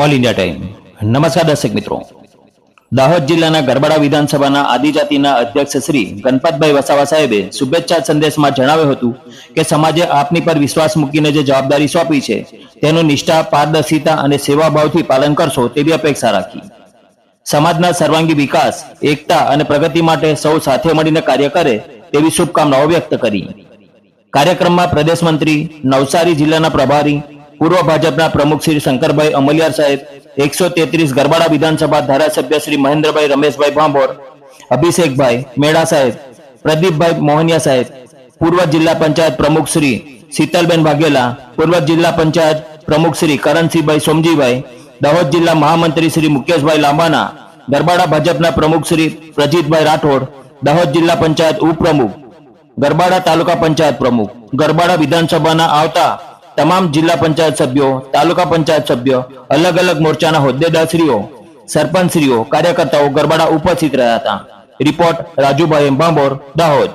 All India time નમસ્કાર દર્શક મિત્રો, દાહોદ જિલ્લાના ગરબાડા વિધાનસભાના આદિજાતિના અધ્યક્ષ શ્રી ગણપતભાઈ વસાવા સાહેબે શુભેચ્છા સંદેશમાં જણાવ્યું હતું કે સમાજે આપની પર વિશ્વાસ મૂકીને જે જવાબદારી સોંપી છે તેનું નિષ્ઠા, પારદર્શિતા અને સેવાભાવથી પાલન કરશો તેવી અપેક્ષા રાખી. સમાજના સર્વાંગી વિકાસ, એકતા અને પ્રગતિ માટે સૌ સાથે મળીને કાર્ય કરે તેવી શુભકામનાઓ વ્યક્ત કરી. કાર્યક્રમમાં પ્રદેશ મંત્રી, નવસારી જિલ્લાના પ્રભારી, પૂર્વ ભાજપના પ્રમુખ શ્રી શંકરભાઈ અમલિયાર સાહેબ, 133 ગરબાડા વિધાનસભા ધારાસભ્ય શ્રી મહેન્દ્રભાઈ રમેશભાઈ ભાંભોર, અભિષેકભાઈ મેડા સાહેબ, પ્રદીપભાઈ મોહનિયા સાહેબ, પૂર્વ જિલ્લા પંચાયત પ્રમુખ શ્રી શીતલબેન વાઘેલા, પૂર્વ જિલ્લા પંચાયત પ્રમુખ શ્રી કરણસિંહભાઈ સોમજીભાઈ, દાહોદ જિલ્લા મહામંત્રી શ્રી મુકેશભાઈ લાંબાના, ગરબાડા ભાજપના પ્રમુખ શ્રી પ્રજીતભાઈ રાઠોડ, દાહોદ જિલ્લા પંચાયત ઉપપ્રમુખ, ગરબાડા તાલુકા પંચાયત પ્રમુખ, ગરબાડા વિધાનસભાના આવતા તમામ જિલ્લા પંચાયત સભ્યો, તાલુકા પંચાયત સભ્યો, અલગ અલગ મોરચાના હોદ્દેદારશ્રીઓ, સરપંચશ્રીઓ, કાર્યકર્તાઓ ગરબાડા ઉપસ્થિત રહ્યા હતા. રિપોર્ટ રાજુભાઈ ભાંભોર, દાહોદ.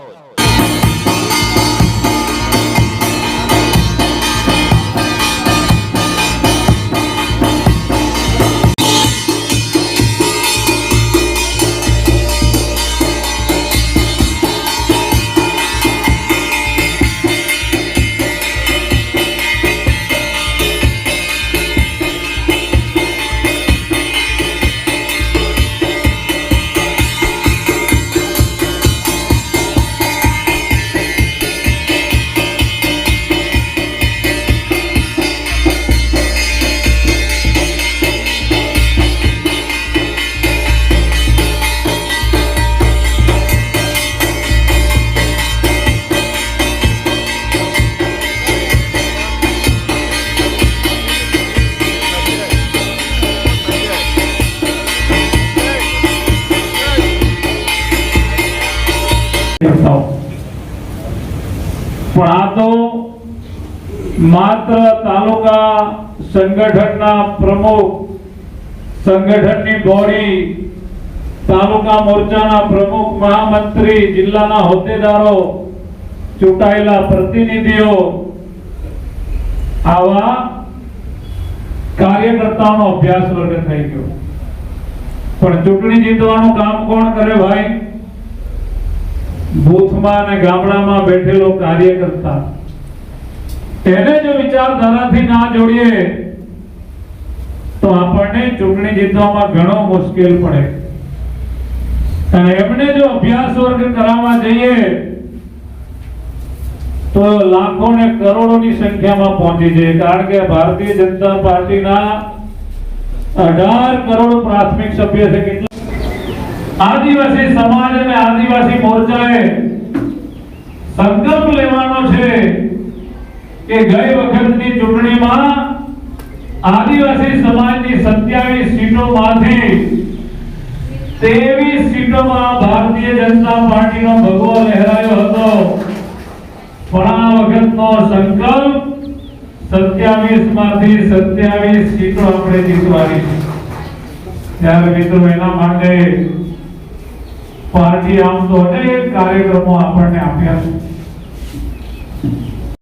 પણ આ તો માત્ર તાલુકા સંગઠનના પ્રમુખ, સંગઠનની બોડી, તાલુકા મોરચાના પ્રમુખ, મહામંત્રી, જિલ્લાના હોદ્દેદારો, ચૂંટાયેલા પ્રતિનિધિઓ, આવા કાર્યકર્તાઓનો અભ્યાસ વર્ગ થઈ ગયો. પણ ચૂંટણી જીતવાનું કામ કોણ કરે ભાઈ? બૂથમાં અને ગામડામાં બેઠેલો કાર્યકર્તા. એને જો વિચારધારાથી ના જોડીએ તો આપણને ચૂંટણી જીતવામાં ઘણો મુશ્કેલ પડે. અને એમને જો અભ્યાસ વર્ગ કરાવવા જઈએ તો લાખો ને કરોડોની સંખ્યામાં પહોંચી જાય. કારણ કે ભારતીય જનતા પાર્ટીના 18 કરોડ પ્રાથમિક સભ્ય છે. કેટલા આદિવાસી સમાજ અને આદિવાસી મોરચાએ સંકલ્પ લેવાનો છે કે ગઈ વખતની ચૂંટણીમાં આદિવાસી સમાજની 27 સીટોમાંથી 23 સીટોમાં ભારતીય જનતા પાર્ટીનો ભગવો લહેરાયો હતો. પણ આ વખતનો સંકલ્પ 27 માંથી 27 સીટો આપણે જીતવાની છે. ત્યારે મિત્રો, એના માટે પાર્ટી આમ તો અનેક કાર્યક્રમો આપણને આપ્યા છે.